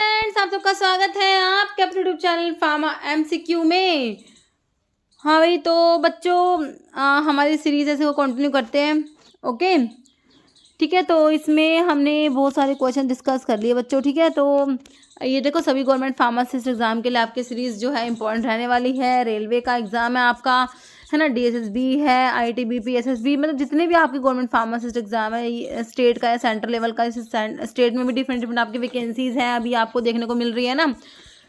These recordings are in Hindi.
फ्रेंड्स, आप सबका स्वागत है आपके अपने यूट्यूब चैनल फार्मा एमसीक्यू में। हाँ भाई, तो बच्चों हमारी सीरीज ऐसे वो कंटिन्यू करते हैं। ओके, ठीक है। तो इसमें हमने बहुत सारे क्वेश्चन डिस्कस कर लिए बच्चों। ठीक है, तो ये देखो, सभी गवर्नमेंट फार्मासिस्ट एग्जाम के लिए आपकी सीरीज जो है इंपॉर्टेंट रहने वाली है। रेलवे का एग्जाम है आपका, है ना, डीएसएसबी है, आईटीबीपी, एसएसबी, मतलब जितने भी आपके गवर्नमेंट फार्मासिस्ट एग्जाम है, स्टेट का या सेंट्रल लेवल का, स्टेट में भी डिफरेंट डिफरेंट आपकी वैकेंसीज हैं अभी आपको देखने को मिल रही है ना।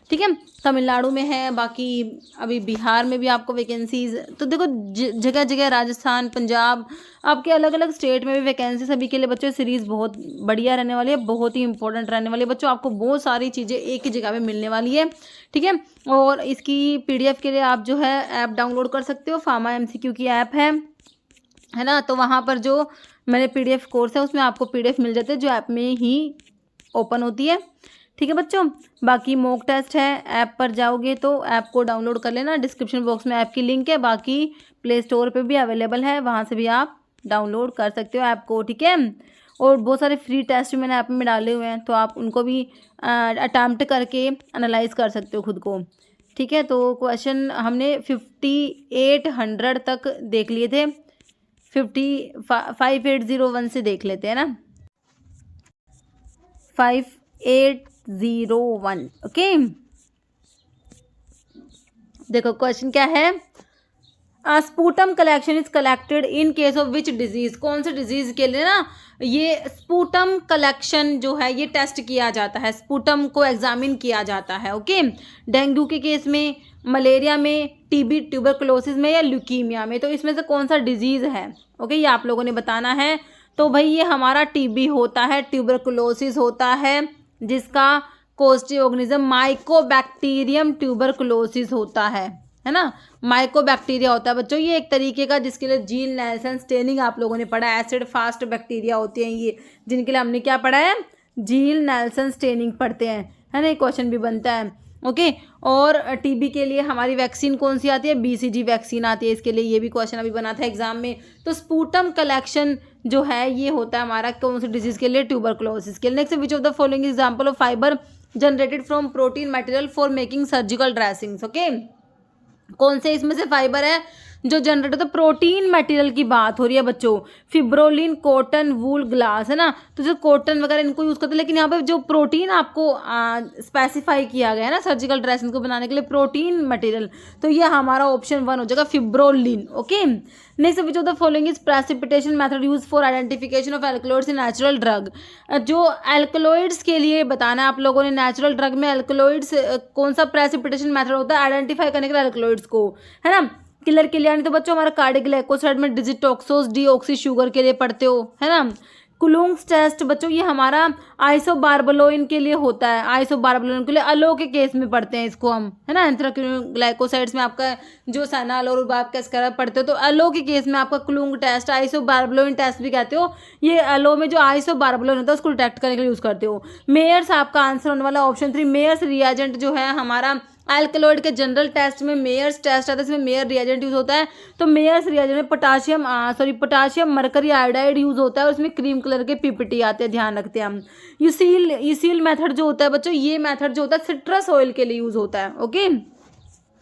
ठीक है, तमिलनाडु में है, बाकी अभी बिहार में भी आपको वैकेंसीज, तो देखो जगह जगह, राजस्थान, पंजाब, आपके अलग अलग स्टेट में भी वैकेंसी सभी के लिए बच्चों। सीरीज बहुत बढ़िया रहने वाली है, बहुत ही इंपॉर्टेंट रहने वाली है बच्चों। आपको बहुत सारी चीज़ें एक ही जगह पे मिलने वाली है। ठीक है, और इसकी पीडीएफ के लिए आप जो है ऐप डाउनलोड कर सकते हो। फार्मा एमसीक्यू की ऐप है ना। तो वहाँ पर जो मैंने पीडीएफ कोर्स है उसमें आपको पीडीएफ मिल जाते हैं जो ऐप में ही ओपन होती है। ठीक है बच्चों, बाकी मॉक टेस्ट है, ऐप पर जाओगे तो ऐप को डाउनलोड कर लेना। डिस्क्रिप्शन बॉक्स में ऐप की लिंक है, बाकी प्ले स्टोर पे भी अवेलेबल है, वहाँ से भी आप डाउनलोड कर सकते हो ऐप को। ठीक है, और बहुत सारे फ्री टेस्ट भी मैंने ऐप में डाले हुए हैं, तो आप उनको भी अटैम्प्ट करके एनालाइज कर सकते हो खुद को। ठीक है, तो क्वेश्चन हमने 5800 तक देख लिए थे, 5801 से देख लेते हैं ना, 5801। ओके, देखो क्वेश्चन क्या है। Sputum collection is collected in case of which disease. कौन से डिजीज के लिए ना ये स्पूटम कलेक्शन जो है ये टेस्ट किया जाता है, स्पूटम को एग्जामिन किया जाता है। ओके, डेंगू के केस में, मलेरिया में, टीबी, ट्यूबरकुलोसिस में या ल्यूकीमिया में, तो इसमें से कौन सा डिजीज है। ओके, ये आप लोगों ने बताना है। तो भाई ये हमारा टीबी होता है, ट्यूबरकुलोसिस होता है जिसका कॉजेटिव ऑर्गेनिज्म माइकोबैक्टीरियम ट्यूबरकुलोसिस होता है ना। माइकोबैक्टीरिया होता है बच्चों, ये एक तरीके का जिसके लिए जीन नेल्सन स्टेनिंग आप लोगों ने पढ़ा है। एसिड फास्ट बैक्टीरिया होती हैं ये, जिनके लिए हमने क्या पढ़ा है, जीन नेल्सन स्टेनिंग पढ़ते हैं, है ना। ये क्वेश्चन भी बनता है। ओके, और टीबी के लिए हमारी वैक्सीन कौन सी आती है, बीसीजी वैक्सीन आती है, इसके लिए ये भी क्वेश्चन अभी बना था एग्जाम में। तो स्पूटम कलेक्शन जो है ये होता है हमारा कौन सी डिजीज के लिए, ट्यूबरकुलोसिस के लिए। Next, which of the following example of fibre generated from protein material for making surgical dressings. Okay, कौन से इसमें से फाइबर है जो जनरेट होता है, प्रोटीन मटेरियल की बात हो रही है बच्चों। फिब्रोलिन, कॉटन, वूल, ग्लास, है ना। तो जो कॉटन वगैरह इनको यूज करते हैं, लेकिन यहाँ पे जो प्रोटीन आपको स्पेसिफाई किया गया है ना सर्जिकल ड्रेसिंग को बनाने के लिए, प्रोटीन मटेरियल, तो ये हमारा ऑप्शन 1 हो जाएगा, fibrolin. Okay, next, which of the following is precipitation method use for identification of alkaloids in natural drug. जो एल्कलॉइड्स के लिए बताना है आप लोगों ने, नेचुरल ड्रग में एल्कलॉइड्स कौन सा प्रेसिपिटेशन मेथड होता है आइडेंटिफाई करने के लिए एल्कलॉइड्स को, है ना। किलर के लिए, यानी तो बच्चों हमारा कार्डिक ग्लाइकोसाइड में डिजिटॉक्सोस डीऑक्सी शुगर के लिए पढ़ते हो, है ना। कुलुंग्स टेस्ट बच्चों ये हमारा आइसोबार्बलोइन के लिए होता है, आइसोबार्बलोइन के लिए अलो के केस में पढ़ते हैं इसको हम, है ना। ग्लाइकोसाइड्स में आपका जो सैनाल और रुबाब का स्कैरब पढ़ते हो, तो अलो के केस में आपका कुलुंग टेस्ट, आइसोबार्बलोइन टेस्ट भी कहते हो, ये अलो में जो आइसोबार्बलोइन होता है उसको डिटेक्ट करने के लिए यूज करते हो। मेयर्स आपका आंसर होने वाला ऑप्शन 3, मेयर्स रिएजेंट जो है हमारा एल्कलॉइड के जनरल टेस्ट में मेयर्स टेस्ट आता है, इसमें मेयर रिएजेंट यूज होता है। तो मेयर्स रिएजेंट में पोटाशियम मरकरी आयोडाइड यूज होता है, और उसमें क्रीम कलर के पीपीटी आते हैं, ध्यान रखते हैं हम। यूसील मेथड जो होता है बच्चों, ये मेथड जो होता है सिट्रस ऑयल के लिए यूज होता है। ओके,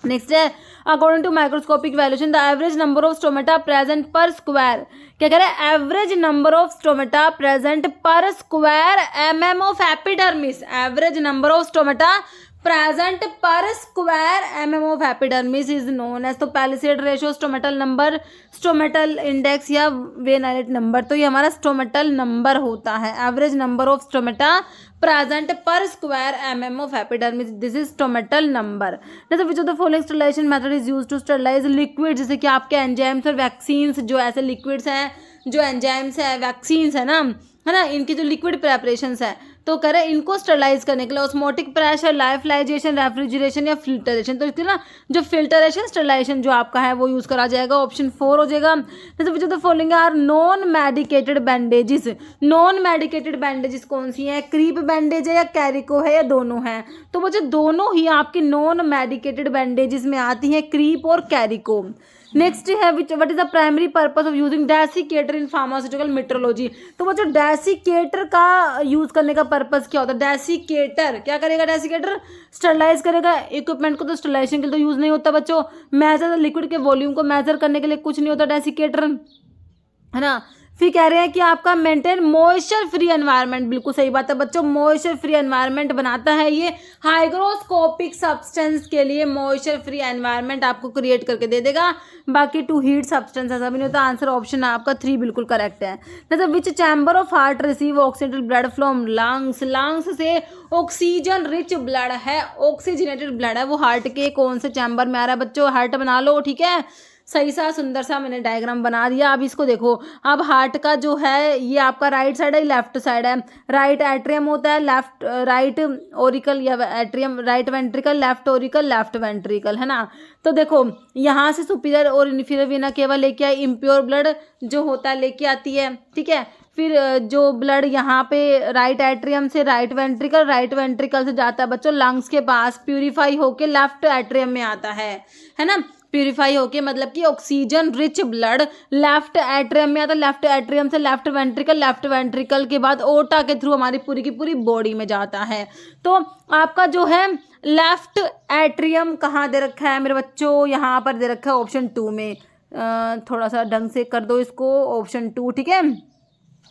नेक्स्ट है, according to microscopic valuation the average number of stomata present per square. क्या कह रहे हैं, average number of stomata present per square mm of epidermis. Average number of stomata present per square mm of epidermis is known as, तो palisade ratio, stomatal number, stomatal index या वेनाइलेट नंबर, तो ये हमारा स्टोमेटल नंबर होता है। Average number of stomata present per square mm of epidermis, this is stomatal number. जैसे which of the following sterilization method is used to sterilize liquid, जैसे कि आपके एंजाइम्स और वैक्सीन्स जो ऐसे लिक्विड्स हैं, जो एंजाइम्स है, वैक्सीन्स है ना, इनकी जो लिक्विड प्रेपरेशंस है, तो करें इनको स्टरलाइज करने के लिए ऑस्मोटिक प्रेशर, लाइफलाइजेशन, रेफ्रिजरेशन या फिल्टरेशन। तो इसके ना जो फिल्टरेशन स्टरलाइजेशन जो आपका है वो यूज़ करा जाएगा, ऑप्शन 4 हो जाएगा। जैसे which of the following are non medicated bandages. Non medicated bandages कौन सी हैं, क्रीप बैंडेज है या कैरिको है या दोनों हैं। तो वो जो दोनों ही आपकी नॉन मेडिकेटेड बैंडेजेस में आती हैं, क्रीप और कैरिको। नेक्स्ट है विच what is the primary purpose of using desiccator in pharmaceutical metrology. तो बच्चों डेसिकेटर का यूज करने का पर्पस क्या होता है? डेसिकेटर क्या करेगा? डेसिकेटर स्टरलाइज करेगा इक्विपमेंट को, तो स्टरलाइजेशन के लिए तो यूज नहीं होता बच्चों। मेजर लिक्विड के वॉल्यूम को मेजर करने के लिए कुछ नहीं होता डेसिकेटर, है ना। फिर कह रहे हैं कि आपका मेंटेन मॉइस्चर फ्री एनवायरनमेंट, बिल्कुल सही बात है बच्चों, मॉइस्चर फ्री एनवायरनमेंट बनाता है ये। हाइग्रोस्कोपिक सब्सटेंस के लिए मॉइस्चर फ्री एनवायरनमेंट आपको क्रिएट करके दे देगा। बाकी टू हीट सब्सटेंस ऐसा भी नहीं होता। आंसर ऑप्शन आपका 3 बिल्कुल करेक्ट है। मतलब which chamber of heart receive oxygenated blood from lungs, lungs से ऑक्सीजन रिच ब्लड है, ऑक्सीजनेटेड ब्लड है वो हार्ट के कौन से चैम्बर में आ रहा है बच्चों? हार्ट बना लो, ठीक है। सही सा सुंदर सा मैंने डायग्राम बना दिया। अब इसको देखो, अब हार्ट का जो है ये आपका राइट साइड है, लेफ्ट साइड है। राइट एट्रियम होता है, लेफ्ट राइट ओरिकल या atrium, right ventricle, left Oracle, left ventricle, है ना। तो देखो यहाँ से सुपीरियर और इन्फीरियर वेना केवल लेके आई, इम्प्योर ब्लड जो होता है लेके आती है, ठीक है। फिर जो ब्लड यहाँ पे राइट एट्रियम से राइट वेंट्रिकल से जाता है बच्चों लंग्स के पास, प्यूरिफाई होके लेफ्ट एट्रियम में आता है ना। प्यूरिफाई होके मतलब कि oxygen rich blood left atrium में आता है, लेफ्ट एट्रियम से लेफ्ट वेंट्रिकल के बाद ओटा के थ्रू हमारी पूरी की पूरी बॉडी में जाता है। तो आपका जो है लेफ्ट एट्रियम कहाँ दे रखा है मेरे बच्चों? यहाँ पर दे रखा है ऑप्शन 2 में। थोड़ा सा ढंग से कर दो इसको, ऑप्शन 2, ठीक है।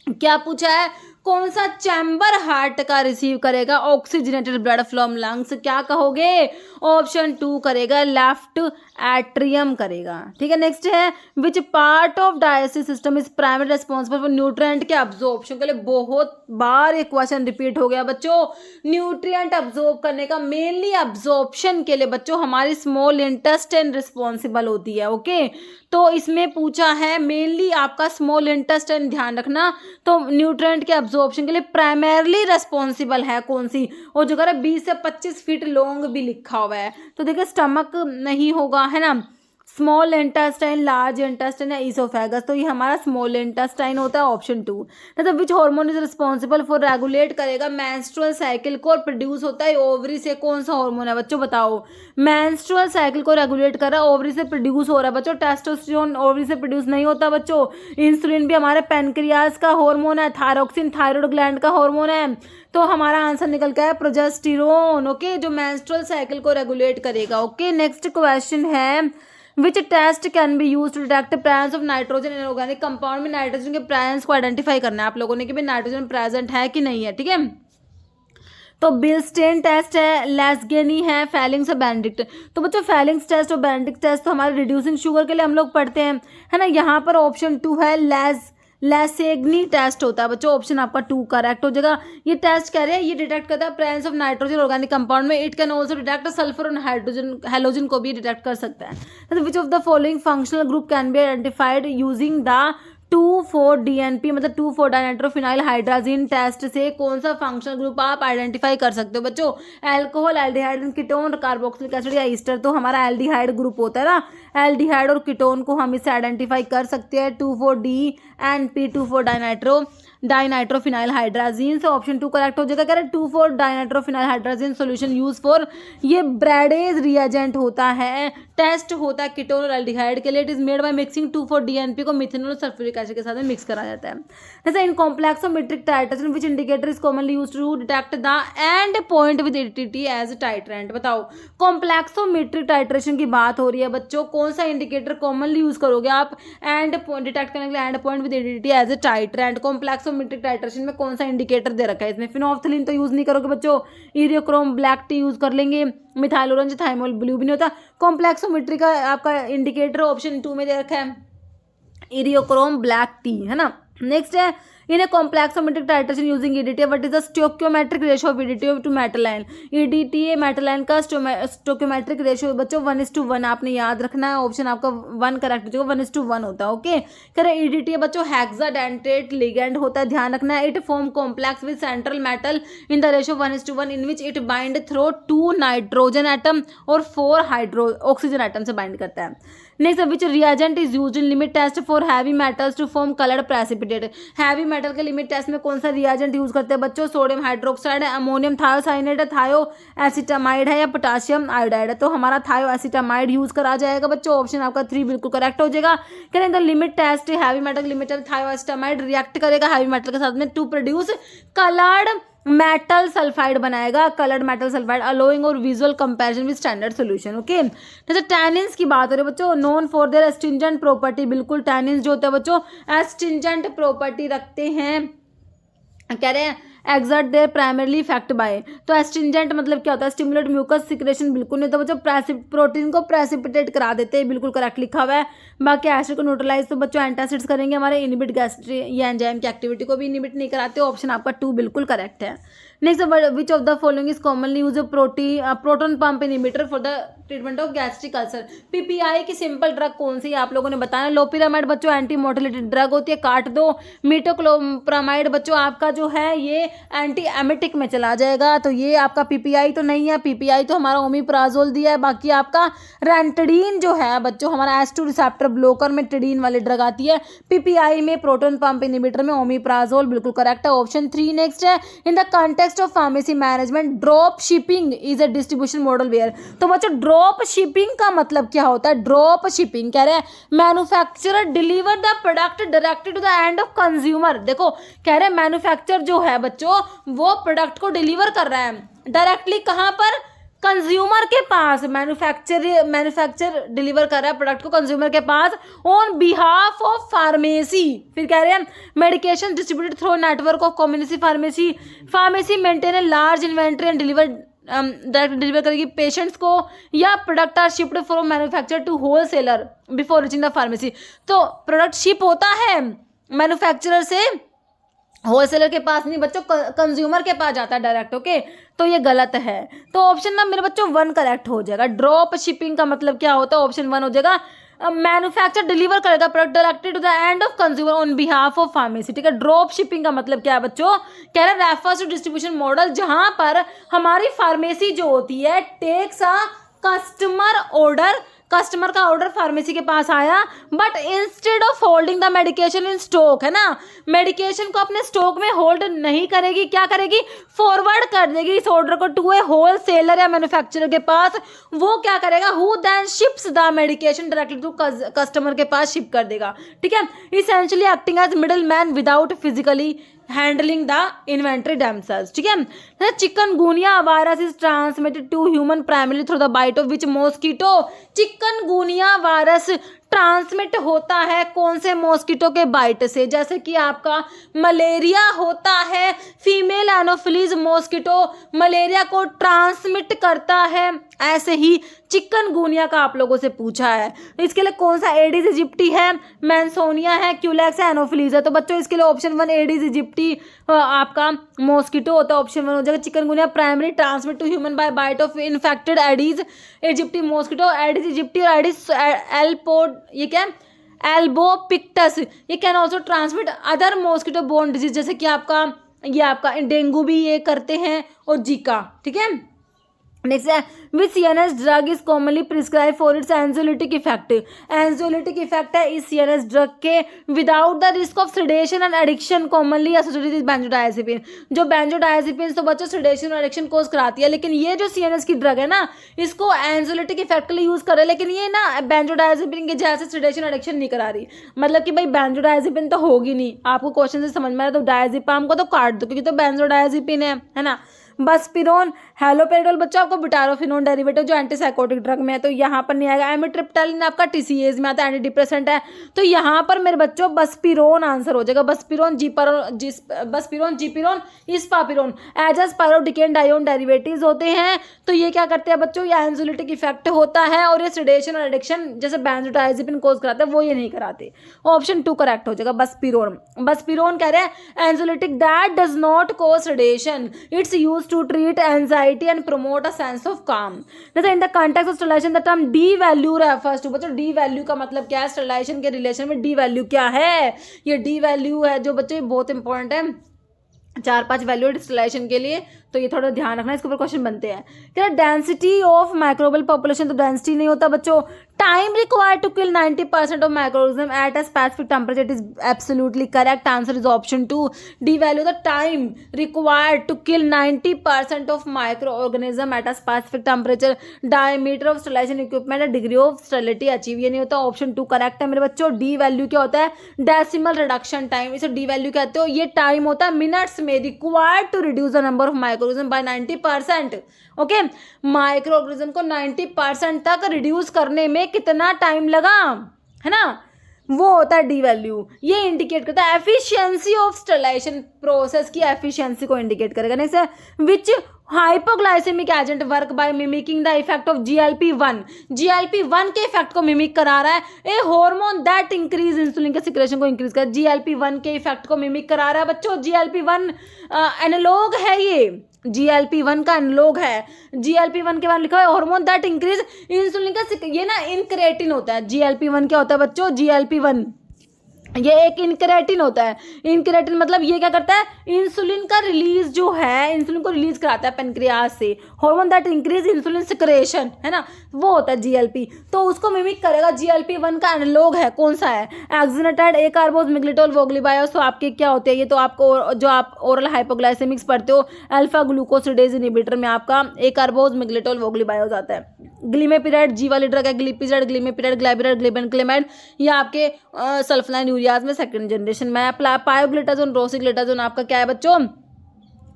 क्या पूछा है? कौन सा चैम्बर हार्ट का रिसीव करेगा ऑक्सीजनेटेड ब्लड फ्रॉम लंग्स? क्या कहोगे? ऑप्शन 2 करेगा, लेफ्ट एट्रियम करेगा, ठीक है। नेक्स्ट है which part of digestive system is primary responsible for nutrient के अब्जॉर्प्शन के लिए? बहुत बार ये क्वेश्चन रिपीट हो गया बच्चों। न्यूट्रिएंट अब्जॉर्ब करने का मेनली अब्जॉर्प्शन के लिए बच्चों हमारी स्मॉल इंटेस्टाइन रिस्पॉन्सिबल होती है, ओके। तो इसमें पूछा है मेनली आपका स्मॉल इंटेस्टाइन, ध्यान रखना। तो न्यूट्रिएंट के अब्जॉर्प्शन के लिए प्राइमरली रिस्पॉन्सिबल है कौन सी? और जो कह रहा है 20 से 25 फीट लॉन्ग भी लिखा हुआ है, तो देखिए स्टमक नहीं होगा, है ना। स्मॉल इंटेस्टाइन, लार्ज इंटेस्टाइन या इसोफेगस, तो ये हमारा स्मॉल इंटेस्टाइन होता है, ऑप्शन 2। मतलब which hormone is responsible for regulate करेगा मेंस्ट्रुअल साइकिल को और प्रोड्यूस होता है ओवरी से? कौन सा हार्मोन है बच्चों बताओ? मेंस्ट्रुअल साइकिल को रेगुलेट कर रहा है, ओवरी से प्रोड्यूस हो रहा है बच्चों। टेस्टोस्टेरोन ओवरी से प्रोड्यूस नहीं होता बच्चों। इंसुलिन भी हमारे पैनक्रियाज का हार्मोन है। थायरोक्सिन थायराइड ग्लैंड का हार्मोन है। तो हमारा आंसर निकल गया है प्रोजेस्टेरोन, ओके, जो मेंस्ट्रुअल साइकिल को रेगुलेट करेगा, ओके। नेक्स्ट क्वेश्चन है which test can be use to detect presence of nitrogen in organic compound? में नाइट्रोजन के प्रेजेंस को आइडेंटिफाई करना है आप लोगों ने कि भाई नाइट्रोजन प्रेजेंट है कि नहीं है, ठीक है। तो बिल्स्टेन टेस्ट है, लेस्गेनी है, फेलिंग्स और बेनेडिक्ट। तो बच्चों फेलिंग्स टेस्ट और बेनेडिक्ट टेस्ट तो हमारे रिड्यूसिंग शुगर के लिए हम लोग पढ़ते हैं, है ना। यहाँ पर ऑप्शन 2 है, लेसेग्नी टेस्ट होता है बच्चों, ऑप्शन आपका 2 करेक्ट हो जाएगा। ये टेस्ट कह रहे हैं ये डिटेक्ट करता है presence of nitrogen organic compound में। It can also detect sulphur और हाइड्रोजन, हेलोजन को भी डिटेक्ट कर सकता है। Which of the following functional group can be identified using the 2,4-DNP मतलब 2,4-डाइनाइट्रोफिनाइल हाइड्राजीन टेस्ट से? कौन सा फंक्शनल ग्रुप आप आइडेंटिफाई कर सकते हो बच्चों? Alcohol, aldehyde, ketone, carboxylic acid या ईस्टर? तो हमारा एल्डिहाइड ग्रुप होता है ना। एल्डिहाइड और कीटोन को हम इससे आइडेंटिफाई कर सकते हैं, 2,4-DNP 2,4-डाइनाइट्रोफिनाइल हाइड्राजीन से। ऑप्शन 2 करेक्ट हो जाएगा। कह रहे 2,4-डाइनाइट्रोफिनाइल हाइड्राजीन सोल्यूशन यूज फॉर, ये ब्रैडेज रिएजेंट होता है, टेस्ट होता है कीटोन और एल्डिहाइड के लिए। It is made by mixing 2,4-DNP को मिथेनॉल और सल्फ्यूरिक एसिड के साथ में मिक्स करा जाता है। जैसे in complexometric titration which indicator is commonly used to detect the end point with EDTA as titrant? बताओ कॉम्प्लेक्सोमेट्रिक टाइट्रेशन की बात हो रही है बच्चों, कौन सा इंडिकेटर कॉमनली यूज करोगे आप एंड पॉइंट डिटेक्ट करने के लिए? End point with EDTA as a titrant. Complexometric titration में कौन सा इंडिकेटर दे रखा है इसमें? फिनोल्फ्थालीन तो यूज नहीं करोगे बच्चों, इरियोक्रोम ब्लैक टी यूज कर लेंगे, मिथाइल ऑरेंज, थाइमोल ब्लू भी नहीं होता। कॉम्प्लेक्सोमेट्री का आपका इंडिकेटर ऑप्शन 2 में दे रखा है, इरियोक्रोम ब्लैक टी, है ना। नेक्स्ट है in a complexometric titration using EDTA what is the stoichiometric ratio of EDTA to metal ion? EDTA metal ion का स्टोइकियोमेट्रिक रेशियो बच्चों 1:1 आपने याद रखना है। ऑप्शन आपका 1 करेक्ट हो जाएगा, 1:1 होता है, ओके। कह रहे ईडीटी बच्चों हेक्साडेंटेट लिगेंड होता है, ध्यान रखना है। It form complex with central metal in the ratio 1:1 in which it bind through 2 nitrogen atom और 4 ऑक्सीजन एटम से बाइंड करता है। Next which reagent is used in limit test for heavy metals to form coloured precipitate? Heavy metal के लिमिट टेस्ट में कौन सा रिएजेंट यूज करते हैं बच्चों? सोडियम हाइड्रोक्साइड है, अमोनियम थायोसाइनेट है, थायो एसिटामाइड है या पोटाशियम आयोडाइड है? तो हमारा थायो एसिटामाइड यूज करा जाएगा बच्चों। ऑप्शन आपका 3 बिल्कुल करेक्ट हो जाएगा। करें the limit test heavy metal limit thioacetamide react करेगा हैवी मेटल के साथ में to produce coloured metal sulphide बनाएगा, कलर्ड मेटल सल्फाइड, अलोइंग और visual comparison with standard solution. Okay, जैसे टैनिन्स की बात हो रही है बच्चों, known for their astringent property, बिल्कुल टैनिन्स जो होते हैं बच्चों एस्ट्रिंजेंट प्रॉपर्टी रखते हैं, कह रहे हैं exert their primarily effect by. तो एस्ट्रिंजेंट मतलब क्या होता है? स्टिमुलेट म्यूकस सिक्रेशन, बिल्कुल नहीं। तो बच्चों प्रोटीन को प्रेसिपिटेट करा देते हैं, बिल्कुल करेक्ट लिखा हुआ है। बाकी एसिड को न्यूट्रलाइज तो बच्चों एंटासिड्स करेंगे हमारे, इनिबिट गैस्ट्री या एंजाइम की एक्टिविटी को भी इनिबिट नहीं कराते। ऑप्शन आपका 2 बिल्कुल करेक्ट है। Next, which of the following is commonly use proton pump inhibitor for the treatment of gastric ulcer? PPI की सिंपल ड्रग कौन सी है आप लोगों ने बताया? लोपिरामाइड बच्चों एंटी मोटिलिटी ड्रग होती है, काट दो। मीटोक्लोप्रामाइड बच्चों आपका जो है ये एंटी एमिटिक में चला जाएगा, तो ये आपका पीपीआई तो नहीं है। पीपीआई तो हमारा ओमिप्राजोल दिया है। बाकी आपका रेंटडीन जो है बच्चों हमारा एस2 रिसेप्टर ब्लॉकर में टिडीन वाली ड्रग आती है, पीपीआई में प्रोटोन पंप इनिबिटर में ओमिप्राजोल, बिल्कुल करेक्ट है। ऑप्शन 3 नेक्स्ट है, in the context of pharmacy management drop shipping is a distribution model where? तो बच्चों ड्रॉप शिपिंग का मतलब क्या होता है? ड्रॉप शिपिंग कह रहे हैं manufacturer deliver the product directly to the end of consumer. देखो कह रहे हैं मैन्युफैक्चर जो है बच्चों वो प्रोडक्ट को डिलीवर कर रहा है डायरेक्टली, कहां पर? कंज्यूमर के पास। मैन्युफैक्चर डिलीवर कर रहा है प्रोडक्ट को कंज्यूमर के पास ऑन बिहाफ ऑफ फार्मेसी। फिर कह रहे हैं medication distributed through network of community pharmacy. Pharmacy maintain a large inventory and direct deliver करेगी पेशेंट्स को, या product are shipped from manufacture to wholesaler before reaching the pharmacy. तो प्रोडक्ट शिप होता है मैन्युफैक्चरर से होलसेलर के पास नहीं बच्चों, कंज्यूमर के पास जाता है डायरेक्ट। ओके, तो ये गलत है। तो ऑप्शन ना मेरे बच्चों 1 करेक्ट हो जाएगा। ड्रॉप शिपिंग का मतलब क्या होता है? ऑप्शन 1 हो जाएगा। मैन्युफैक्चर डिलीवर करेगा product directly to the end of consumer on behalf of pharmacy. ठीक है, ड्रॉप शिपिंग का मतलब क्या है बच्चों? कह रहे हैं रेफर्स टू डिस्ट्रीब्यूशन मॉडल जहां पर हमारी फार्मेसी जो होती है takes a customer order, customer का ऑर्डर फार्मेसी के पास आया, but instead of holding the medication in stock, है ना, मेडिकेशन को अपने स्टॉक में होल्ड नहीं करेगी, क्या करेगी? फॉरवर्ड कर देगी इस ऑर्डर को टू ए होलसेलर या मैन्युफैक्चरर के पास। वो क्या करेगा? Who then ships the medication directly to customer के पास शिप कर देगा। ठीक है, essentially acting as middle man without physically handling the inventory themselves. ठीक है, chikungunya virus is transmitted to human primary through the bite of which mosquito? Chikungunya virus transmit होता है कौन से मॉस्किटो के बाइट से? जैसे कि आपका मलेरिया होता है, फीमेल एनोफिलीज मॉस्किटो मलेरिया को ट्रांसमिट करता है, ऐसे ही चिकनगुनिया का आप लोगों से पूछा है। इसके लिए कौन सा? एडिस इजिप्टी है, मैंसोनिया है, क्यूलेक्स है, एनोफिलीज है। तो बच्चों इसके लिए ऑप्शन 1 एडिस इजिप्टी आपका मॉस्किटो होता है, ऑप्शन 1 हो जाएगा। Chikungunya primary transmit to human by bite of infected Aedes aegypti mosquito. Aedes aegypti और एडिस एल्पोड ये क्या है? एल्बोपिक्टस, ये can also transmit other mosquito borne disease, जैसे कि आपका डेंगू भी ये करते हैं और जीका। ठीक है, नेक्स्ट है which CNS drug is commonly prescribe for its anxiolytic effect? Anxiolytic effect है इस सीएनएस ड्रग के without the risk of sedation and addiction commonly associated with benzodiazepine. जो बेंजोडायजेपिन तो बच्चों सेडेशन और एडिक्शन कोज कराती है, लेकिन ये जो सीएनएस की ड्रग है ना इसको एंजियोलिटिक इफेक्ट के लिए यूज कर रहे हैं, लेकिन ये ना बेंजोडायजेपिन के जैसे सेडेशन और एडिक्शन नहीं करा रही। मतलब कि भाई बेंजोडायजेपिन तो होगी नहीं, आपको क्वेश्चन से समझ में आ रहा है, तो डायजेपाम को तो काट दो क्योंकि तो बेंजोडायजेपिन है ना। बसपिरोन, हैलोपेरिडोल बच्चों आपको बुटारोफिनोन डेरिवेटिव जो एंटीसाइकोटिक ड्रग में है, तो यहाँ पर नहीं आएगा। एमिट्रिप्टाइलिन आपका टीसीएज में आता है, एंटी डिप्रेसेंट है, तो यहाँ पर मेरे बच्चों बसपिरोन आंसर हो जाएगा। बसपिरोन, जीपिरोन, इस्पापिरोन एज स्पाइरोडिकेन डायोन डेरिवेटिव्स होते हैं। तो ये क्या करते हैं बच्चों? ये एंजियोलिटिक इफेक्ट होता है और ये सेडेशन और एडिक्शन जैसे बेंजोडायजेपिन कोज कराते हैं वो ये नहीं कराते। ऑप्शन 2 करेक्ट हो जाएगा बसपिरोन। बसपिरोन कह रहे हैं anxiolytic that does not cause sedation, it's use to treat anxiety and promote a sense of calm. जैसे in the context of sterilization the term D value refers to, बच्चों D value का मतलब क्या है? sterilization के रिलेशन में D value क्या है? ये D value है जो बच्चों बहुत इंपॉर्टेंट है, 4-5 वैल्यू स्टेरिलाइजेशन के लिए। तो तो ये थोड़ा ध्यान रखना, इसके ऊपर क्वेश्चन बनते हैं। क्या डेंसिटी ऑफ माइक्रोबियल पॉपुलेशन, तो डेंसिटी नहीं होता बच्चों। Time required to kill 90% of microorganism at a specific temperature, it is absolutely correct answer is option 2 D value. The time required to kill 90% of microorganism at a specific temperature, diameter of sterilization equipment, degree of sterility achieve, ये नहीं होता, ऑप्शन 2 करेक्ट है मेरे बच्चों। डी वैल्यू क्या होता है, डेसिमल रिडक्शन टाइम, इसे डी वैल्यू कहते हो। ये टाइम होता है मिनट्स में, required to reduce the number of microorganism by 90%। Okay, microorganism को 90% तक रिड्यूस करने में कितना टाइम लगा, है ना, वो होता है डी वैल्यू। ये इंडिकेट करता है एफिशिएंसी ऑफ स्टरलाइजेशन प्रोसेस की एफिशिएंसी को इंडिकेट करेगा। नेक्स्ट है which hypoglycaemic agent work by mimicking the effect of GLP-1, GLP-1 के इफेक्ट को मिमिक करा रहा है। A hormone that increase insulin के सिक्रेशन को इंक्रीज कर, GLP-1 के इफेक्ट को मिमिक करा रहा है बच्चों। GLP-1 एनालॉग है, ये GLP-1 का एनालॉग है। GLP-1 के बारे में लिखा है हार्मोन दैट इंक्रीज इंसुलिन का, ये ना इनक्रेटिन होता है। GLP-1 क्या होता है बच्चों, GLP-1 ये एक इनक्रेटिन होता है। इनक्रेटिन मतलब ये क्या करता है, इंसुलिन का रिलीज जो है, इंसुलिन को रिलीज कराता है पेनक्रियाज से। Hormone that increase insulin secretion, है ना, वो होता है GLP। तो उसको मिमिक करेगा। GLP-1 का एनालॉग है, कौन सा है, एक्जिनाटाइड, ए कार्बोज, मिग्लिटोल, वोग्लीबायोस। तो आपके क्या होते हैं ये, तो आपको जो आप ओरल हाइपोग्लाइसेमिक्स पढ़ते हो, अल्फा ग्लूकोसिडेज इनहिबिटर में आपका ए कार्बोज, मिग्लिटोल, वोग्लीबायोस आता है। ग्लिमेपिराइड जी वाली ड्रग है, ग्लिपिजाइड, ग्लिमेपिराइड, ग्लाइबिराइड, ग्लिबेनक्लेमाइड, ये आपके सल्फोनाइल यूरियाज में सेकंड जनरेशन में। पायोग्लिटाजोन, रोसिग्लिटाजोन आपका क्या है बच्चों,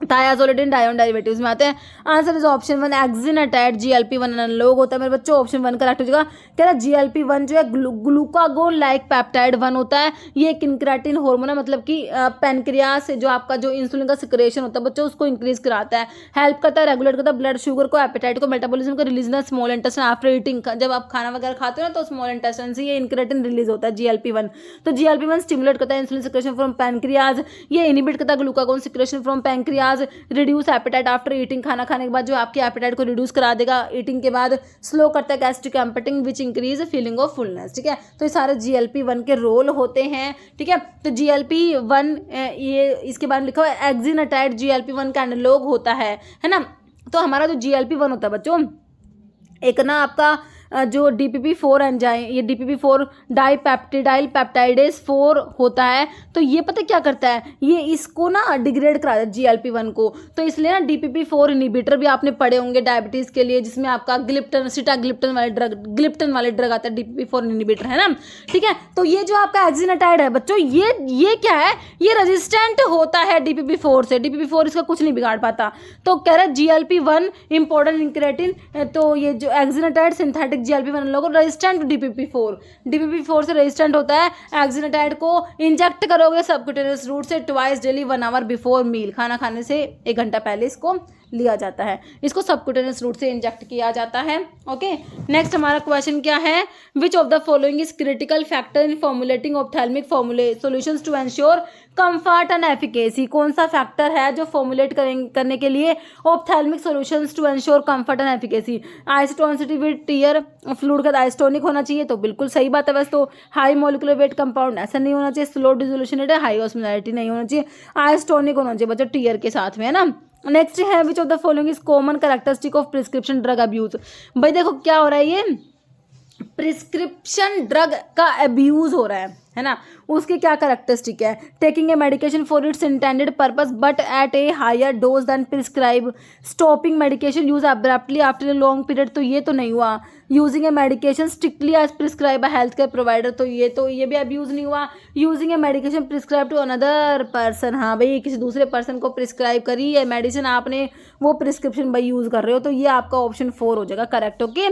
थायाजोलिडिन डायोन डेरिवेटिव्स में आते हैं। Answer is option 1 exenatide, GLP-1 analogue होता है मेरे बच्चों, ऑप्शन 1 करेक्ट हो जाएगा। कह रहा है GLP-1 जो है ग्लूकागोन लाइक पेप्टाइड 1 होता है। ये एक इनक्रेटिन हार्मोन है, मतलब कि पेनक्रियाज से जो आपका जो इंसुलिन का सिक्रेशन होता है बच्चों, उसको इंक्रीज कराता है, हेल्प करता है, रेगुलेट करता है ब्लड शुगर को, एपेटाइट को, मेटाबॉलिज्म को, release the small intestine after eating. जब आप खाना वगैरह खाते हो ना तो स्मॉल इंटेस्टाइन से ये इनक्रेटिन रिलीज होता है GLP-1। तो GLP-1 स्टिमुलेट करता है इंसुलिन सिक्रेशन फ्रॉम पैनक्रियाज, ये इनहिबिट करता है glucagon secretion from pancreas, reduce appetite after eating, खाना खाने के बाद जो आपके एपेटाइट को रिड्यूस करा देगा ईटिंग के बाद, स्लो करता है gastric emptying which increase feeling of fullness. ठीक है, तो ये सारे GLP-1 के रोल होते हैं। ठीक है, तो GLP-1 ये इसके बारे में लिखा हुआ है एक्जिनाटाइड GLP-1 का एनालॉग होता है ना। तो हमारा जो GLP-1 होता है बच्चों, एक ना आपका जो DPP-4 एंजाइम, ये DPP-4 डाइपेप्टिडाइल पेप्टाइडेज 4 होता है। तो ये पता क्या करता है, ये इसको ना डिग्रेड कराता है GLP-1 को। तो इसलिए ना DPP-4 इनहिबिटर भी आपने पढ़े होंगे डायबिटीज़ के लिए, जिसमें आपका ग्लिप्टन, सिटाग्लिप्टन वाले ड्रग आता है, DPP-4 इनहिबिटर, है ना। ठीक है, तो ये जो आपका एक्जिनाटाइड है बच्चों, ये क्या है, ये रेजिस्टेंट होता है DPP-4 से। DPP-4 इसका कुछ नहीं बिगाड़ पाता। तो कह रहे GLP-1 इंपॉर्टेंट इनक्रेटिन, तो ये जो एक्जिनाटाइड सिंथेटिक GLP-1 लोग रेजिस्टेंट DPP-4 से रेजिस्टेंट होता है। एक्जिनाटाइड को इंजेक्ट करोगे सबक्यूटेनियस रूट से twice daily 1 hour before meal, खाना खाने से 1 घंटा पहले इसको लिया जाता है, इसको सबक्यूटेनियस रूट से इंजेक्ट किया जाता है। ओके, नेक्स्ट हमारा क्वेश्चन क्या है, which of the following is critical factor in formulating ophthalmic solutions to ensure comfort and efficacy. कौन सा फैक्टर है जो फॉर्मुलेट करने के लिए ophthalmic solutions to ensure comfort and efficacy. Isotonicity with tear fluid का आइसोटोनिक होना चाहिए, तो बिल्कुल सही बात है। वैसे तो हाई मोलिकुलर वेट कंपाउंड ऐसा नहीं होना चाहिए, slow dissolution rate, high osmolarity नहीं होना चाहिए, आइसोटोनिक होना चाहिए बच्चों टीयर के साथ में, है ना। नेक्स्ट है which of the following is common characteristic of prescription drug abuse. भाई देखो क्या हो रहा है, ये प्रिस्क्रिप्शन ड्रग का अब्यूज हो रहा है ना। उसकी क्या कैरेक्टरिस्टिक है, taking a medication for its intended purpose but at a higher dose than prescribe, stopping medication use abruptly after a long period, तो ये तो नहीं हुआ। Using a medication strictly as prescribe by health care provider, तो ये भी अब्यूज नहीं हुआ। Using a medication prescribe to another person, हाँ भाई किसी दूसरे पर्सन को प्रिस्क्राइब करी है मेडिसिन आपने, वो प्रिस्क्रिप्शन भाई यूज कर रहे हो, तो ये आपका ऑप्शन 4 हो जाएगा करेक्ट। ओके,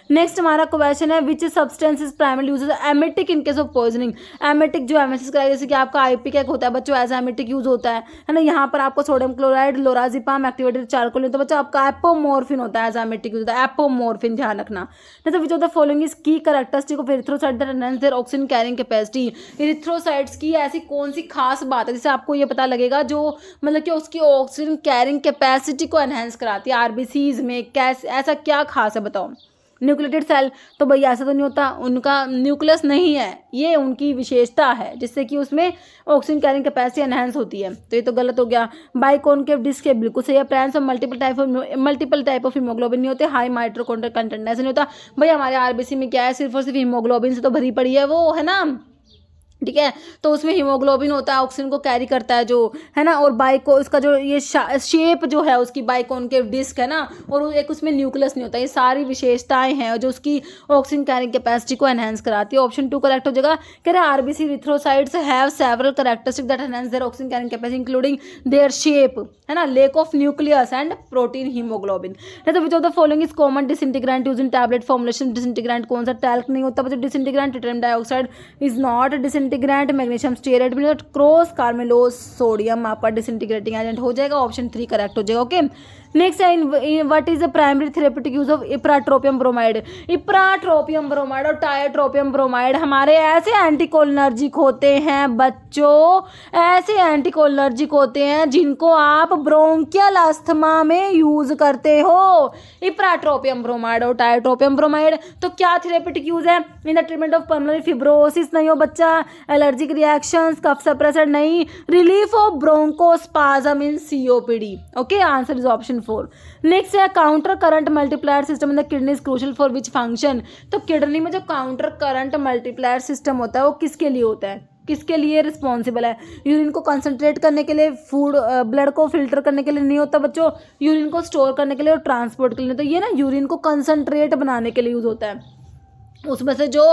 नेक्स्ट हमारा क्वेश्चन है which substance is primary use emetic in case of poisoning. Emetic जो एमएसएस कराई, जैसे कि आपका आईपीकेक होता है बच्चों, एज एमेटिक यूज होता है ना। यहाँ पर आपको सोडियम क्लोराइड, लोराजिपाम, एक्टिवेटेड चारकोल, तो बच्चों आपका एपोमोर्फिन होता है, एज एमेटिक यूज होता है, एपोमोर्फिन ध्यान रखना। तो which of the following is key characteristic of erythrocyte that enhance their oxygen carrying capacity. Erythrocytes की ऐसी कौन सी खास बात है जिससे आपको ये पता लगेगा जो मतलब कि उसकी ऑक्सीजन कैरिंग कैपेसिटी को एनहांस कराती है आरबीसीज में, कैसे ऐसा क्या खास है बताओ। न्यूक्लिएटेड सेल, तो भाई ऐसा तो नहीं होता, उनका न्यूक्लियस नहीं है, ये उनकी विशेषता है जिससे कि उसमें ऑक्सीजन कैरिंग कैपेसिटी एनहांस होती है। तो ये तो गलत हो गया। बाइकॉनकेव डिस्क है, बिल्कुल सही है। Presence of multiple type of haemoglobin नहीं होते, हाई माइटोकॉन्ड्रियल कंटेंट ऐसे नहीं होता। भाई हमारे आरबीसी में क्या है, सिर्फ और सिर्फ हीमोग्लोबिन से तो भरी पड़ी है वो, है ना, ठीक है। तो उसमें हीमोग्लोबिन होता है, ऑक्सीजन को कैरी करता है जो, है ना, और बाइको उसका जो ये शेप जो है उसकी बाइकॉनकेव डिस्क है ना, और एक उसमें न्यूक्लियस नहीं होता। ये सारी विशेषताएं हैं जो उसकी ऑक्सीजन कैरिंग कैपेसिटी को एनहांस कराती है। ऑप्शन 2 करेक्ट हो जाएगा। कह रहे RBC erythrocytes have several characteristic that enhance their oxygen carrying capacity including their shape, है ना, lack of nucleus and protein haemoglobin. तो which of the following is common disintegrant use in tablet formulation. Disintegrant कौन सा, टैल्क नहीं होता बच्चों disintegrant. Titanium dioxide is not disintegrant. Magnesium stearate भी नहीं, क्रॉस कार्मेलोस सोडियम आपका डिसइंटीग्रेटिंग एजेंट हो जाएगा। ऑप्शन 3 करेक्ट हो जाएगा। ओके, नेक्स्ट है what is the primary therapeutic use of ipratropium bromide. Ipratropium bromide और टाइट्रोपियम ब्रोमाइड हमारे ऐसे एंटीकोलिनर्जिक होते हैं बच्चों, ऐसे एंटीकोलिनर्जिक होते हैं जिनको आप ब्रोंकियल अस्थमा में यूज करते हो। इप्राट्रोपियम ब्रोमाइड और टाइट्रोपियम ब्रोमाइड। तो क्या थेरेप्यूटिक यूज है, in the treatment of pulmonary fibrosis नहीं हो बच्चा, एलर्जिक रिएक्शंस, कफ सप्रेसर नहीं, relief of bronchospasm in COPD. Okay, answer is option 4। Next है counter current multiplier system in the kidney is crucial for which function. तो किडनी में जो काउंटर करंट मल्टीप्लायर सिस्टम होता है वो किसके लिए होता है, किसके लिए रिस्पॉन्सिबल है। यूरिन को कंसंट्रेट करने के लिए, फूड ब्लड को फिल्टर करने के लिए नहीं होता बच्चों, यूरिन को स्टोर करने के लिए और ट्रांसपोर्ट के लिए। तो ये ना यूरिन को कंसंट्रेट बनाने के लिए यूज होता है, उसमें से जो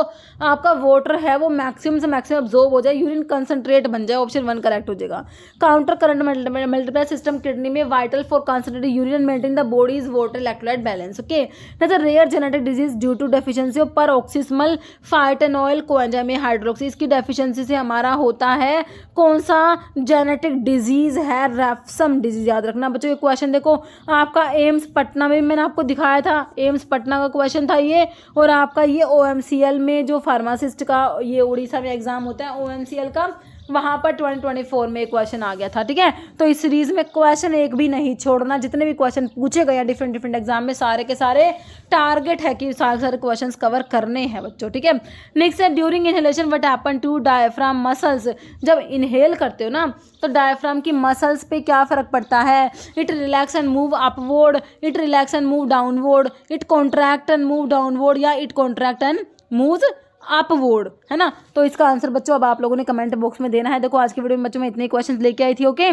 आपका वाटर है वो मैक्सिमम से मैक्सिमम अब्जॉर्ब हो जाए, यूरिन कंसंट्रेट बन जाए। ऑप्शन 1 करेक्ट हो जाएगा। Counter current multiplier system kidney में vital for concentrated urine maintain the body's water electrolyte balance. Okay, the rare genetic disease due to deficiency of paroxysmal phytanoyl coenzyme hydroxy. इसकी डेफिशिएंसी से हमारा होता है कौन सा जेनेटिक डिजीज है, रेफसम डिजीज। याद रखना बच्चों। ये क्वेश्चन देखो आपका एम्स पटना में मैंने आपको दिखाया था, एम्स पटना का क्वेश्चन था ये, और आपका ये OMCL में जो फार्मासिस्ट का ये उड़ीसा में एग्जाम होता है OMCL का, वहाँ पर 2024 में एक क्वेश्चन आ गया था, ठीक है। तो इस सीरीज में क्वेश्चन एक भी नहीं छोड़ना, जितने भी क्वेश्चन पूछे गए हैं डिफरेंट डिफरेंट एग्जाम में सारे के सारे टारगेट है कि सारे सारे क्वेश्चंस कवर करने हैं बच्चों, ठीक है। नेक्स्ट है during inhalation what happen to diaphragm muscles. जब इनहेल करते हो ना तो डायफ्राम की मसल्स पे क्या फर्क पड़ता है। It relax and move upward, it relax and move downward, it contract and move downward, या it contract and move upward, है ना। तो इसका आंसर बच्चों अब आप लोगों ने कमेंट बॉक्स में देना है। देखो आज की वीडियो में बच्चों में इतने क्वेश्चंस लेके आई थी। ओके,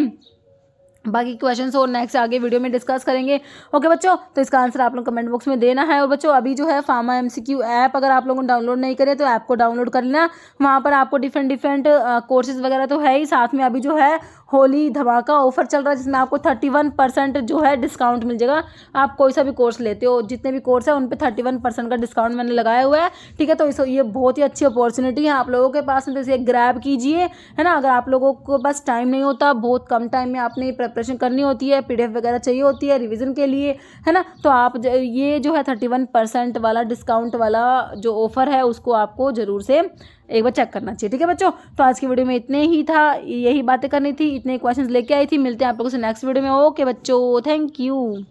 बाकी क्वेश्चंस और नेक्स्ट आगे वीडियो में डिस्कस करेंगे। ओके बच्चों, तो इसका आंसर आप लोग कमेंट बॉक्स में देना है। और बच्चों अभी जो है फार्मा MCQ ऐप अगर आप लोगों ने डाउनलोड नहीं करे तो ऐप को डाउनलोड कर लेना। वहाँ पर आपको डिफरेंट कोर्सेज वगैरह तो है ही, साथ में अभी जो है होली धमाका ऑफर चल रहा है जिसमें आपको 31% जो है डिस्काउंट मिल जाएगा। आप कोई सा भी कोर्स लेते हो, जितने भी कोर्स है उन पे 31% का डिस्काउंट मैंने लगाया हुआ है, ठीक है। तो इस ये बहुत ही अच्छी अपॉर्चुनिटी है आप लोगों के पास, तो इसे ग्रैब कीजिए, है ना। अगर आप लोगों को बस टाइम नहीं होता, बहुत कम टाइम में आपने प्रिपरेशन करनी होती है, PDF वगैरह चाहिए होती है रिविजन के लिए, है ना, तो आप ये जो है 31% वाला डिस्काउंट वाला जो ऑफर है उसको आपको ज़रूर से एक बार चेक करना चाहिए, ठीक है बच्चों। तो आज की वीडियो में इतने ही था, यही बातें करनी थी, इतने क्वेश्चंस लेके आई थी। मिलते हैं आप लोगों से नेक्स्ट वीडियो में। ओके बच्चों, थैंक यू।